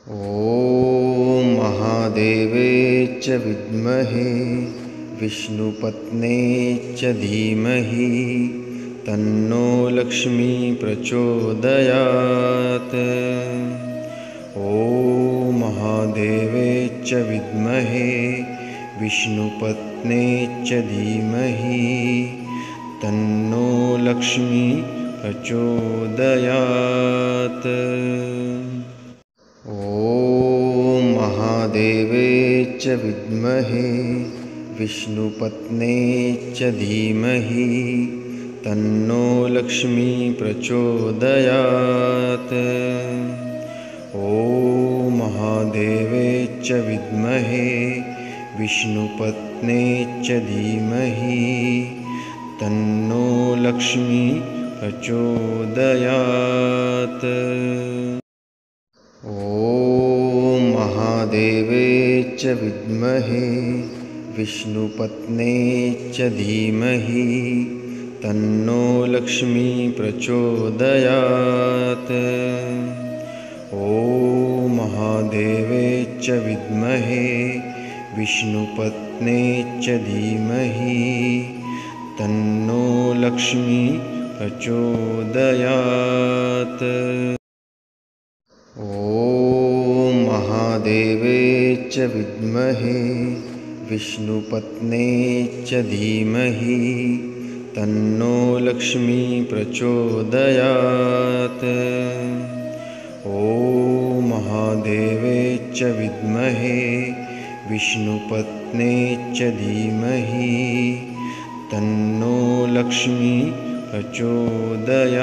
ॐ महादेवे च विद्महे विष्णुपत्ने च धीमहि तन्नो लक्ष्मी प्रचोदयात्। ॐ महादेवे च विद्महे विष्णुपत्ने च धीमहि तन्नो लक्ष्मी प्रचोदयात्। ॐ महादेवे च विद्महे विष्णुपत्ने च धीमहि तन्नो लक्ष्मी प्रचोदयात्। ॐ महादेवे च विद्महे विष्णुपत्ने च धीमहि तन्नो लक्ष्मी प्रचोदयात्। ॐ महादेवे च विद्महे विष्णुपत्ने च धीमहि तन्नो लक्ष्मी प्रचोदयात्। ॐ महादेवे च विद्महे विष्णुपत्ने च धीमहि तन्नो लक्ष्मी प्रचोदयात्। ॐ महादेवे च विद्महे विष्णुपत्ने च धीमहि तन्नो लक्ष्मी प्रचोदयात्। ॐ महादेवे च विद्महे विष्णुपत्ने च धीमहि तन्नो लक्ष्मी प्रचोदयात्।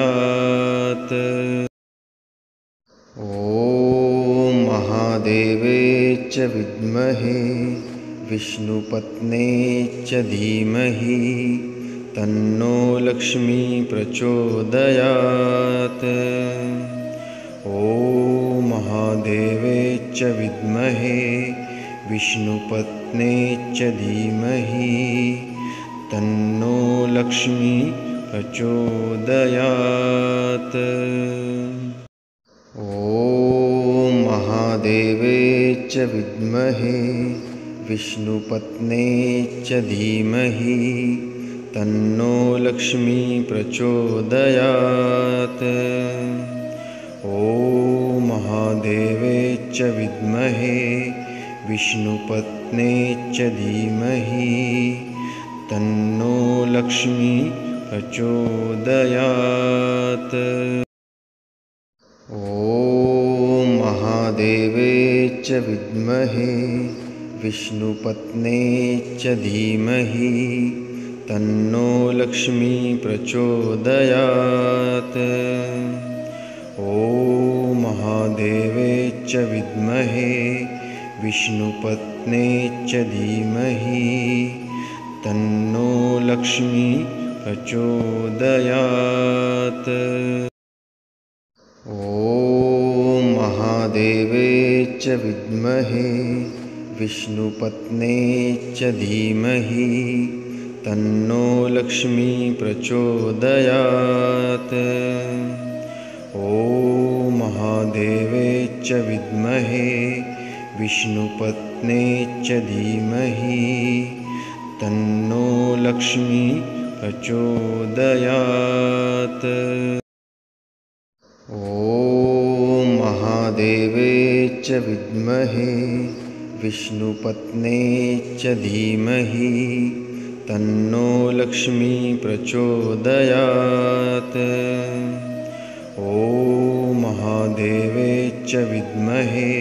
ॐ महादेवे च विद्महे विष्णुपत्ने च धीमहि तन्नो लक्ष्मी प्रचोदयात्। ॐ महादेवे च विद्महे विष्णुपत्ने च धीमहि तन्नो लक्ष्मी प्रचोदयात्। ॐ महादेवे च विद्महे विष्णुपत्ने च धीमहि तन्नो लक्ष्मी प्रचोदयात्। ॐ महादेवे च विद्महे विष्णुपत्ने च धीमहि तन्नो लक्ष्मी प्रचोदयात्। ॐ महादेवे च विद्महे विष्णुपत्ने च धीमहि तन्नो लक्ष्मी प्रचोदयात्। ॐ महादेवे च विद्महे विष्णुपत्ने च धीमहि तन्नो लक्ष्मी प्रचोदयात्। ॐ महादेवे च विद्महे विष्णुपत्ने च धीमहि तन्नो लक्ष्मी प्रचोदयात्। ॐ महादेवे च विद्महे विष्णुपत्ने च धीमहि तन्नो लक्ष्मी प्रचोदयात्। ॐ महादेवे च विद्महे विष्णुपत्ने च धीमहि तन्नो लक्ष्मी प्रचोदयात्। ॐ महादेवे च विद्महे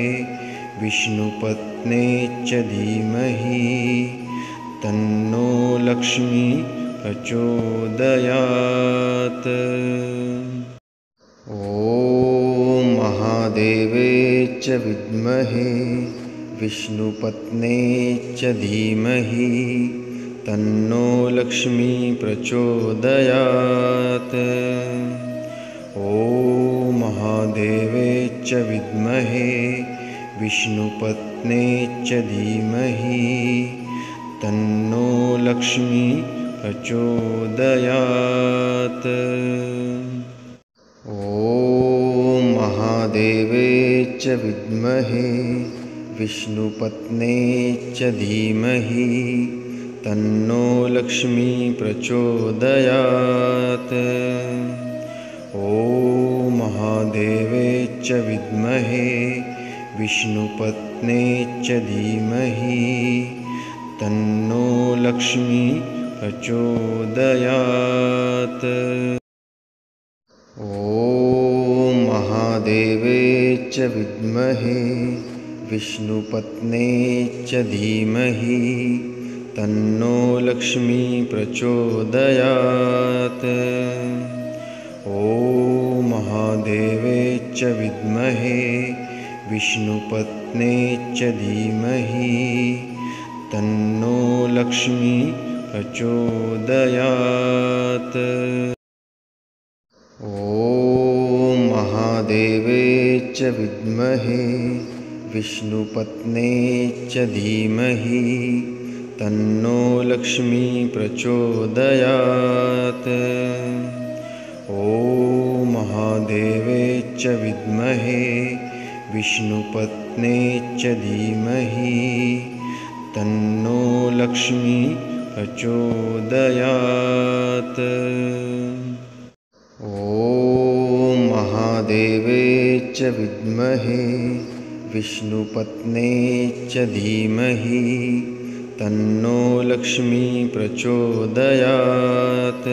विष्णुपत्ने च धीमहि तन्नो लक्ष्मी प्रचोदयात्। ॐ महादेवे च विद्महे विष्णुपत्ने च धीमहि तन्नो लक्ष्मी प्रचोदयात्। ॐ महादेवे च विद्महे विष्णुपत्ने च धीमहि तन्नो लक्ष्मी प्रचोदयात्। ॐ महादेवे च च विद्महे विष्णुपत्ने च धीमहि तन्नो लक्ष्मी प्रचोदयात्। ॐ महादेवे च विद्महे विष्णुपत्ने च धीमहि तन्नो लक्ष्मी प्रचोदयात्। ॐ महादेवे च विद्महे विष्णुपत्ने च धीमहि तन्नो लक्ष्मी प्रचोदयात्। ॐ महादेवे च विद्महे विष्णुपत्ने च धीमहि तन्नो लक्ष्मी प्रचोदयात्। ॐ महादेवे च विद्महे विष्णुपत्ने च धीमहि तन्नो लक्ष्मी प्रचोदयात्। ॐ महादेवे च विद्महे विष्णुपत्ने च धीमहि तन्नो लक्ष्मी प्रचोदयात्। ॐ महादेवे च विद्महे विष्णुपत्ने च धीमहि तन्नो लक्ष्मी प्रचोदयात्।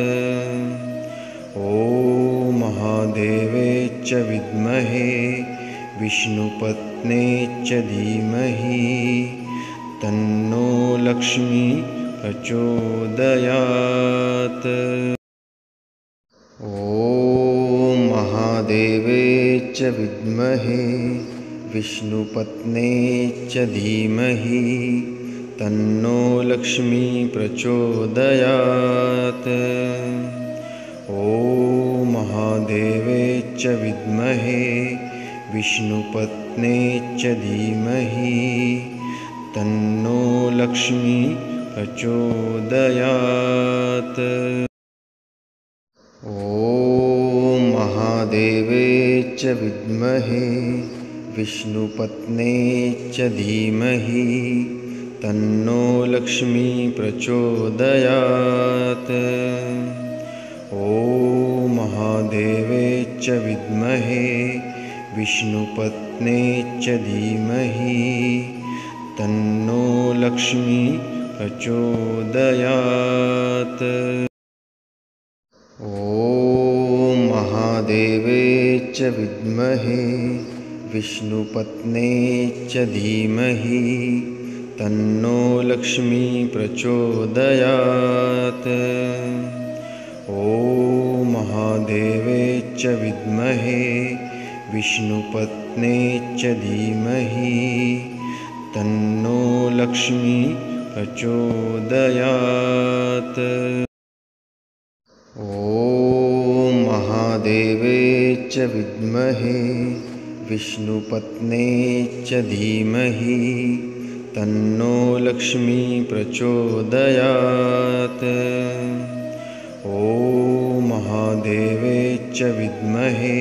ॐ महादेवे च विद्महे विष्णुपत्ने च धीमहि तन्नो लक्ष्मी प्रचोदयात्। ॐ महादेवे च विद्महे विष्णुपत्ने च धीमहि तन्नो लक्ष्मी प्रचोदयात्। ॐ महादेवे च विद्महे विष्णुपत्ने च धीमहि तन्नो लक्ष्मी प्रचोदयात्। ॐ महादेवे च विद्महे विष्णुपत्ने च धीमहि तन्नो लक्ष्मी प्रचोदयात्। ॐ महादेवे च विद्महे विष्णुपत्ने च धीमहि तन्नो लक्ष्मी प्रचोदयात्। ॐ महादेवे च विद्महे विष्णुपत्ने च धीमहि तन्नो लक्ष्मी प्रचोदयात्। ॐ महादेवे च विद्महे विष्णुपत्ने च धीमहि तन्नो लक्ष्मी प्रचोदयात्। ॐ महादेवे च विद्महे विष्णुपत्ने च धीमहि तन्नो लक्ष्मी प्रचोदयात्। ॐ महादेवे च विद्महे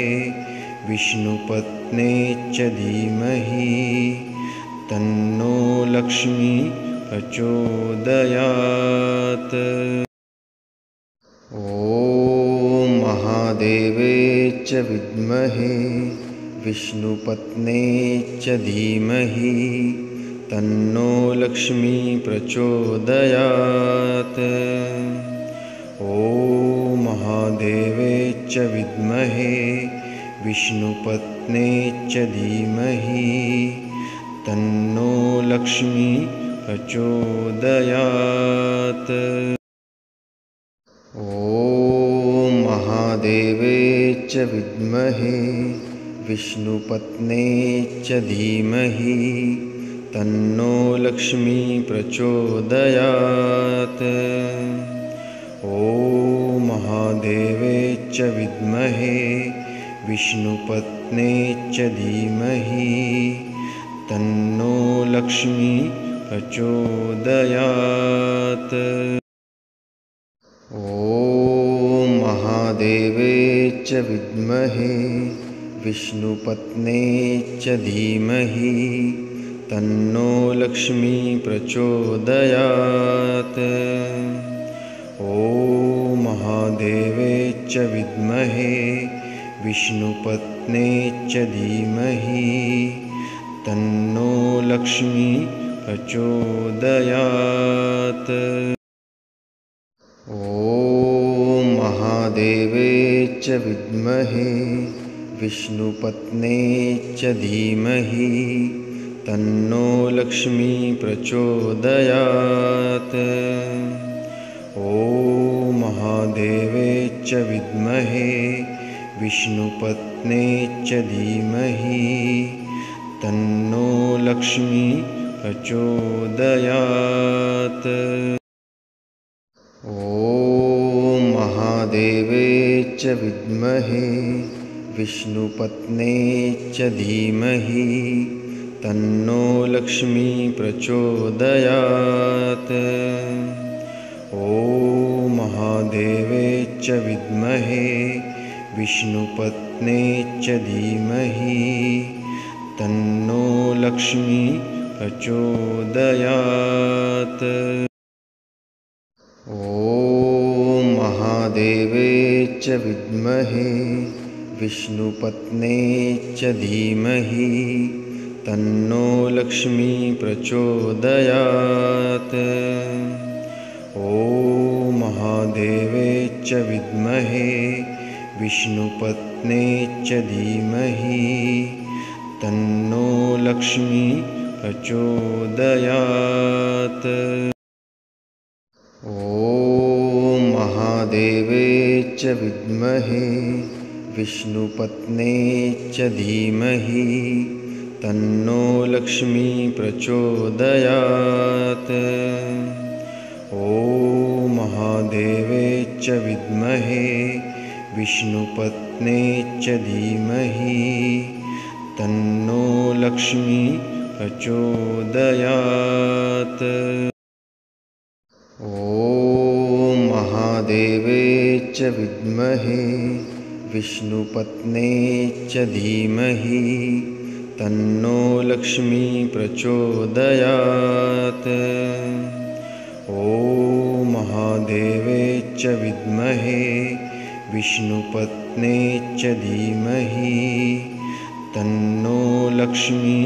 विष्णुपत्ने च धीमहि तन्नो लक्ष्मी प्रचोदयात्। ॐ महादेवे च विद्महे विष्णुपत्ने च धीमहि तन्नो लक्ष्मी प्रचोदयात्। ॐ महादेवे च विद्महे विष्णुपत्ने च धीमहि तन्नो लक्ष्मी प्रचोदयात्। ॐ महादेवे च विद्महे विष्णुपत्ने च धीमहि तन्नो लक्ष्मी प्रचोदयात्। ॐ महादेवे च विद्महे विष्णुपत्ने च धीमहि तन्नो लक्ष्मी प्रचोदयात्। ॐ महादेवे च विद्महे विष्णुपत्ने च धीमहि तन्नो लक्ष्मी प्रचोदयात्। ॐ महादेवे च विद्महे विष्णुपत्ने च धीमहि तन्नो लक्ष्मी प्रचोदयात्। ॐ महादेवे च विद्महे विष्णुपत्ने च धीमहि तन्नो लक्ष्मी प्रचोदयात्। ॐ महादेवे च विद्महे विष्णुपत्ने च धीमहि तन्नो लक्ष्मी प्रचोदयात्। ॐ महादेवे च विद्महे विष्णुपत्ने च धीमहि तन्नो लक्ष्मी प्रचोदयात्। ॐ महादेवे च विद्महे विष्णुपत्ने च धीमहि तन्नो लक्ष्मी प्रचोदयात्। ॐ महादेवे च विद्महे विष्णुपत्ने च धीमहि तन्नो लक्ष्मी प्रचोदयात्। ॐ महादेवे च विद्महे विष्णुपत्ने च धीमहि तन्नो लक्ष्मी प्रचोदयात्। ॐ महादेवे च विद्महे विष्णुपत्ने च धीमहि तन्नो लक्ष्मी प्रचोदयात्। ॐ महादेवे च विद्महे विष्णुपत्ने च धीमहि तन्नो लक्ष्मी प्रचोदयात्। ॐ महादेवे च विद्महे विष्णुपत्ने च धीमहि तन्नो लक्ष्मी प्रचोदयात्। ॐ महादेवे च विद्महे विष्णुपत्ने च धीमहि तन्नो लक्ष्मी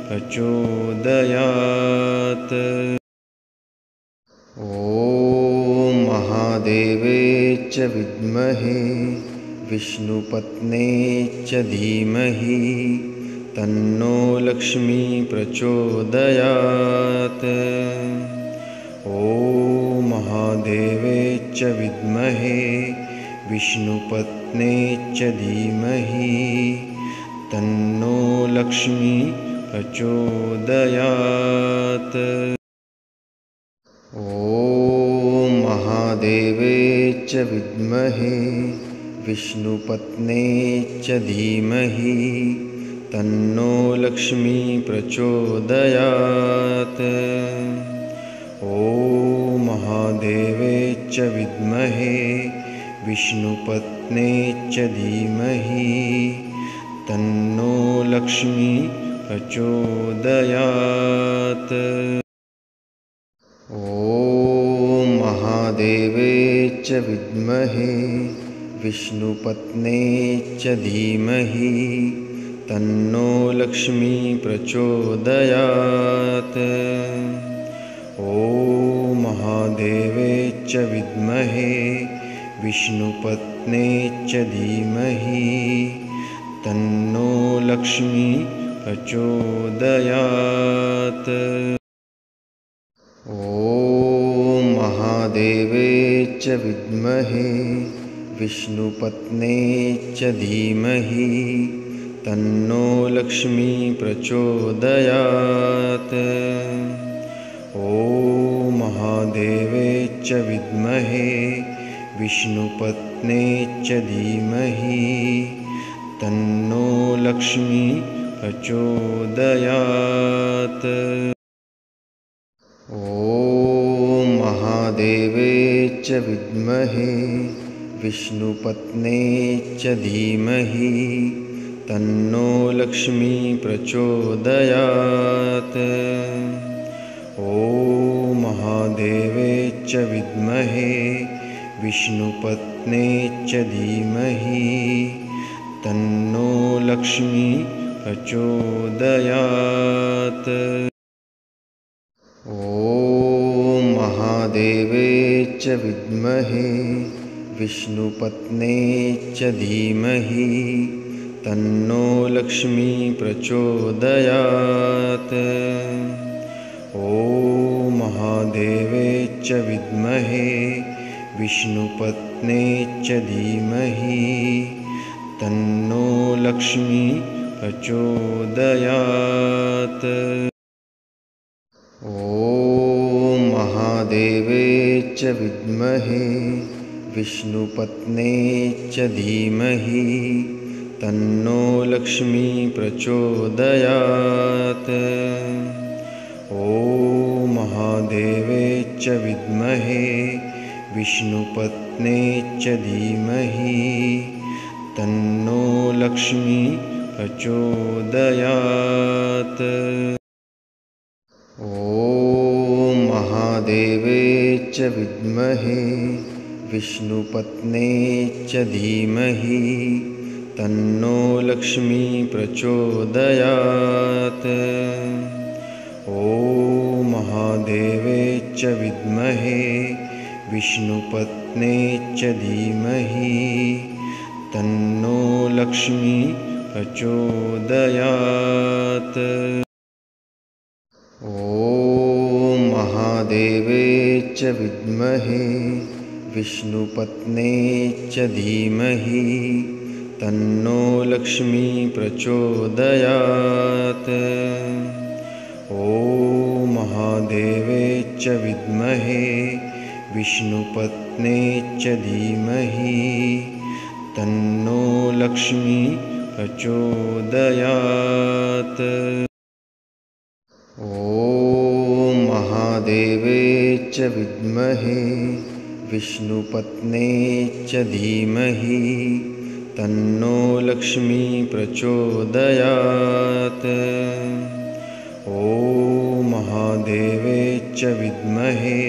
प्रचोदयात्। ॐ महादेवे च विद्महे विष्णुपत्ने च धीमहि तन्नो लक्ष्मी प्रचोदयात्। ॐ महादेवे च विद्महे विष्णुपत्ने च धीमहि तन्नो लक्ष्मी प्रचोदयात्। ॐ महादेवे च विद्महे विष्णुपत्ने च धीमहि तन्नो लक्ष्मी प्रचोदयात्। ॐ महादेवे च विद्महे विष्णुपत्ने च धीमहि तन्नो लक्ष्मी प्रचोदयात्। ॐ महादेवे च विद्महे विष्णुपत्ने च धीमहि तन्नो लक्ष्मी प्रचोदयात्। ॐ महादेवे च विद्महे विष्णुपत्ने च धीमहि तन्नो लक्ष्मी प्रचोदयात्। ॐ महादेवे च विद्महे विष्णुपत्ने च धीमहि तन्नो लक्ष्मी प्रचोदयात्। ॐ महादेवे च विद्महे विष्णुपत्ने च धीमहि तन्नो लक्ष्मी प्रचोदयात्। ॐ महादेवे च विद्महे विष्णुपत्ने च धीमहि तन्नो लक्ष्मी प्रचोदयात्। ॐ महादेवे च विद्महे विष्णुपत्ने च धीमहि तन्नो लक्ष्मी प्रचोदयात्। ॐ महादेवे च विद्महे विष्णुपत्ने च धीमहि तन्नो लक्ष्मी प्रचोदयात्। ॐ महादेवे च विद्महे विष्णुपत्ने च धीमहि तन्नो लक्ष्मी प्रचोदयात्। ॐ महादेवे च विद्महे विष्णुपत्ने च धीमहि तन्नो लक्ष्मी प्रचोदयात्। ॐ महादेवे च विद्महे विष्णुपत्ने च धीमहि तन्नो लक्ष्मी प्रचोदयात्। ॐ महादेवे च विद्महे विष्णुपत्ने च धीमहि तन्नो लक्ष्मी प्रचोदयात्। ॐ महादेवे च विद्महे विष्णुपत्ने च धीमहि तन्नो लक्ष्मी प्रचोदयात्। ॐ महादेवे च विद्महे विष्णुपत्ने च धीमहि तन्नो लक्ष्मी प्रचोदयात्। ॐ महादेवे च विद्महे विष्णुपत्ने च धीमहि तन्नो लक्ष्मी प्रचोदयात्। ॐ महादेवे च विद्महे विष्णुपत्ने च धीमहि तन्नो लक्ष्मी प्रचोदयात्। ॐ महादेवे च विद्महे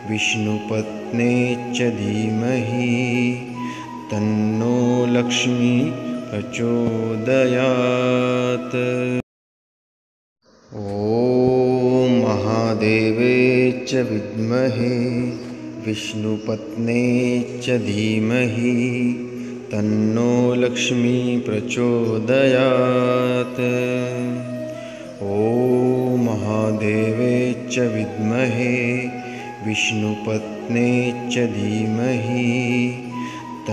विष्णुपत्ने च धीमहि तन्नो लक्ष्मी प्रचोदयात्। ॐ महादेवे च विद्महे विष्णुपत्ने च धीमहि तन्नो लक्ष्मी प्रचोदयात्। ॐ महादेवे च विद्महे विष्णुपत्ने च धीमहि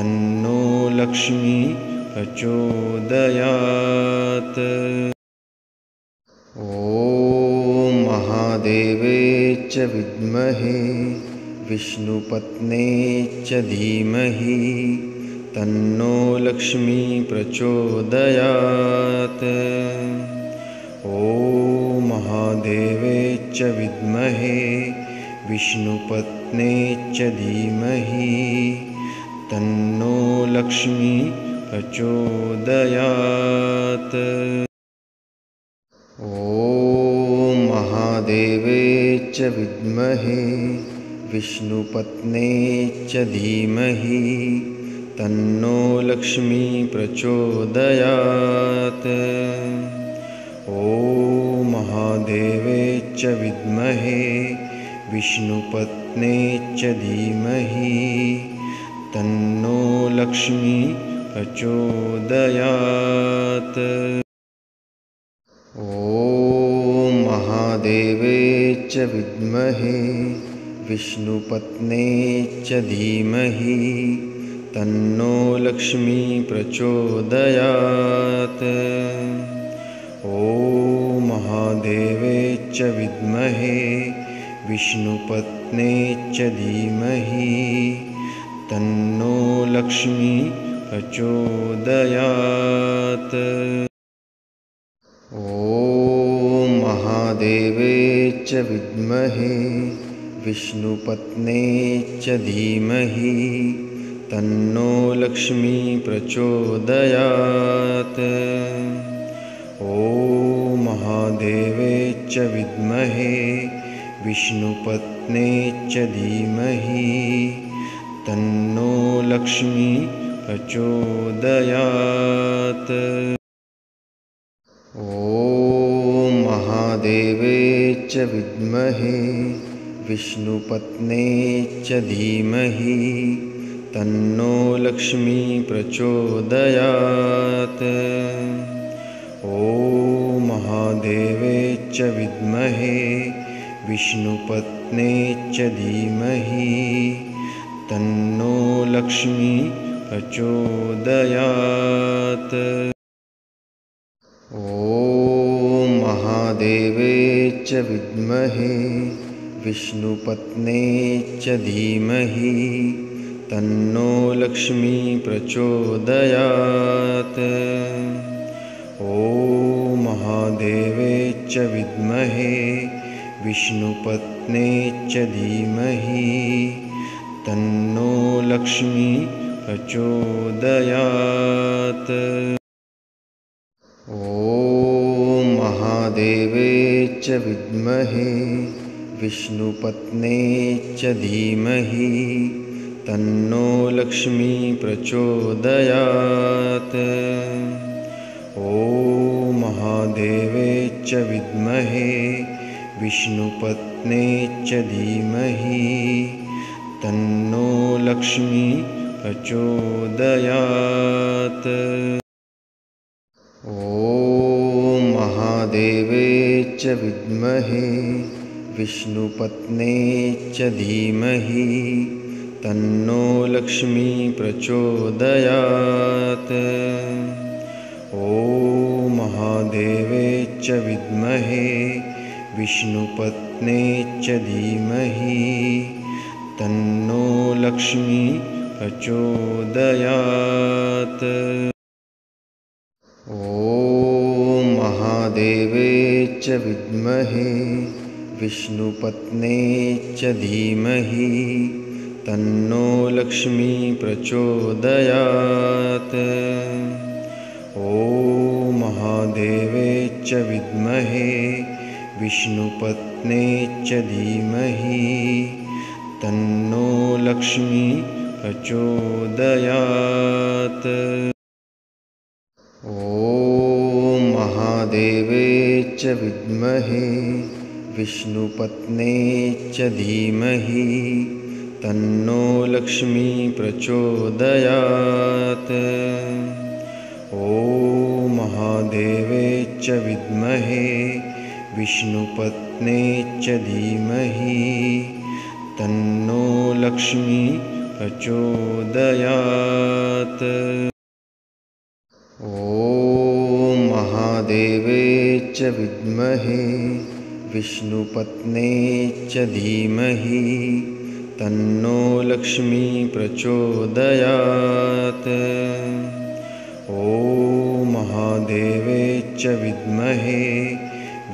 तन्नो लक्ष्मी प्रचोदयात्। ॐ महादेवे च विद्महे विष्णुपत्ने च धीमहि तन्नो लक्ष्मी प्रचोदयात्। ॐ महादेवे च विद्महे विष्णुपत्ने च धीमहि तन्नो लक्ष्मी प्रचोदयात्। ॐ महादेवे च विद्महे विष्णुपत्ने च धीमहि तन्नो लक्ष्मी प्रचोदयात्। ॐ महादेवे च विद्महे विष्णुपत्ने च धीमहि तन्नो लक्ष्मी प्रचोदयात्। ॐ महादेवे च विद्महे विष्णुपत्ने च धीमहि तन्नो लक्ष्मी प्रचोदयात्। ॐ महादेवे च विद्महे विष्णुपत्ने च धीमहि तन्नो लक्ष्मी प्रचोदयात्। ॐ महादेवे च विद्महे विष्णुपत्ने च धीमहि तन्नो लक्ष्मी प्रचोदयात्। ॐ महादेवे च विद्महे विष्णुपत्ने च धीमहि तन्नो लक्ष्मी प्रचोदयात्। ॐ महादेवे च विद्महे विष्णुपत्ने च धीमहि तन्नो लक्ष्मी प्रचोदयात्। ॐ महादेवे च विद्महे विष्णुपत्ने च धीमहि तन्नो लक्ष्मी प्रचोदयात्। ॐ महादेवे च विद्महे विष्णुपत्ने च धीमहि तन्नो लक्ष्मी प्रचोदयात्। ॐ महादेवे च विद्महे विष्णुपत्ने च धीमहि तन्नो लक्ष्मी प्रचोदयात्। ॐ महादेवे च विद्महे विष्णुपत्ने च धीमहि तन्नो लक्ष्मी प्रचोदयात्। ॐ महादेवे च विद्महे विष्णुपत्ने च धीमहि तन्नो लक्ष्मी प्रचोदयात्। ॐ महादेवे च विद्महे विष्णुपत्ने च धीमहि तन्नो लक्ष्मी प्रचोदयात्। ॐ महादेवे च विद्महे विष्णुपत्ने च धीमहि तन्नो लक्ष्मी प्रचोदयात्। ॐ महादेवे च विद्महे विष्णुपत्ने च धीमहि तन्नो लक्ष्मी प्रचोदयात्। ॐ महादेवे च विद्महे विष्णुपत्ने च धीमहि तन्नो लक्ष्मी प्रचोदयात्। ॐ महादेवे च विद्महे विष्णुपत्ने च धीमहि तन्नो लक्ष्मी प्रचोदयात्। ॐ महादेवे च विद्महे विष्णुपत्ने च धीमहि तन्नो लक्ष्मी प्रचोदयात्। ॐ महादेवे च विद्महे विष्णुपत्ने च धीमहि तन्नो लक्ष्मी प्रचोदयात्। ॐ महादेवे च विद्महे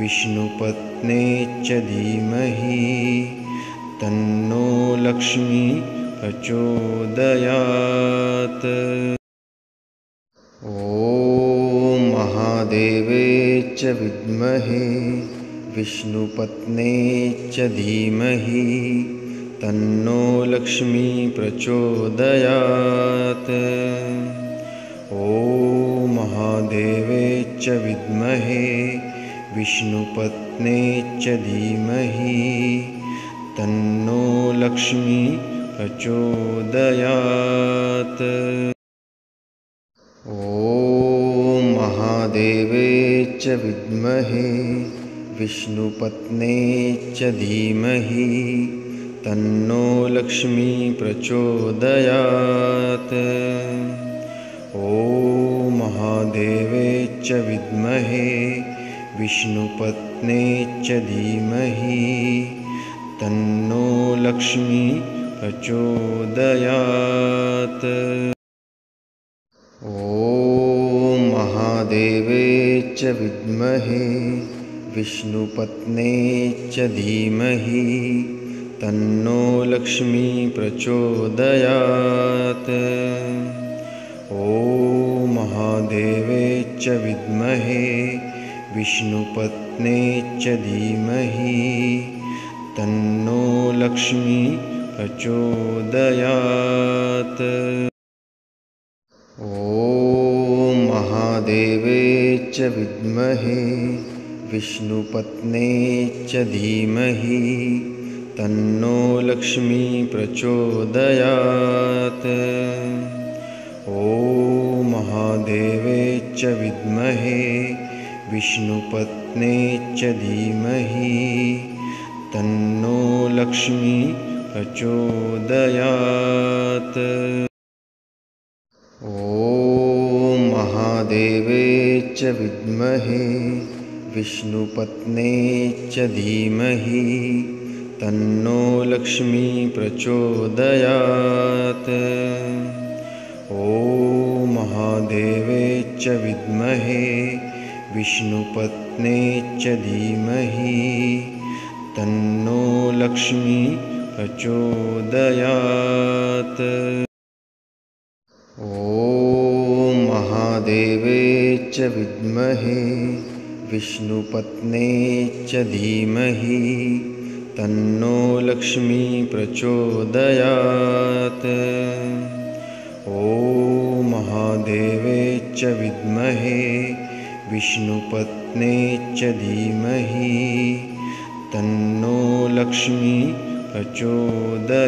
विष्णुपत्ने च धीमहि तन्नो लक्ष्मी प्रचोदयात्। ॐ महादेवे च विद्महे विष्णुपत्ने च धीमहि तन्नो लक्ष्मी प्रचोदयात्। ॐ महादेवे च विद्महे विष्णुपत्ने च धीमहि तन्नो लक्ष्मी प्रचोदयात्। ॐ महादेवे च विद्महे विष्णुपत्ने च धीमहि तन्नो लक्ष्मी प्रचोदयात्। ॐ महादेवे च विद्महे विष्णुपत्ने च धीमहि तन्नो लक्ष्मी प्रचोदयात्। ॐ महादेवे च विद्महे विष्णुपत्ने च धीमहि तन्नो लक्ष्मी प्रचोदयात्। ॐ महादेवे च विद्महे विष्णुपत्ने च धीमहि तन्नो लक्ष्मी प्रचोदयात्। ॐ महादेवे च विद्महे विष्णुपत्ने च धीमहि तन्नो लक्ष्मी प्रचोदयात्। ॐ महादेवे च विद्महे विष्णुपत्ने च धीमहि तन्नो लक्ष्मी प्रचोदयात्। ॐ महादेवे च विद्महे विष्णुपत्ने च धीमहि तन्नो लक्ष्मी प्रचोदयात्। ॐ महादेवे च विद्महे विष्णुपत्ने च धीमहि तन्नो लक्ष्मी प्रचोदयात्। ॐ महादेवे च विद्महे विष्णुपत्ने च धीमहि तन्नो लक्ष्मी प्रचोदयात्। ॐ महादेवे च विद्महे विष्णुपत्ने च धीमहि तन्नो लक्ष्मी प्रचोदयात्।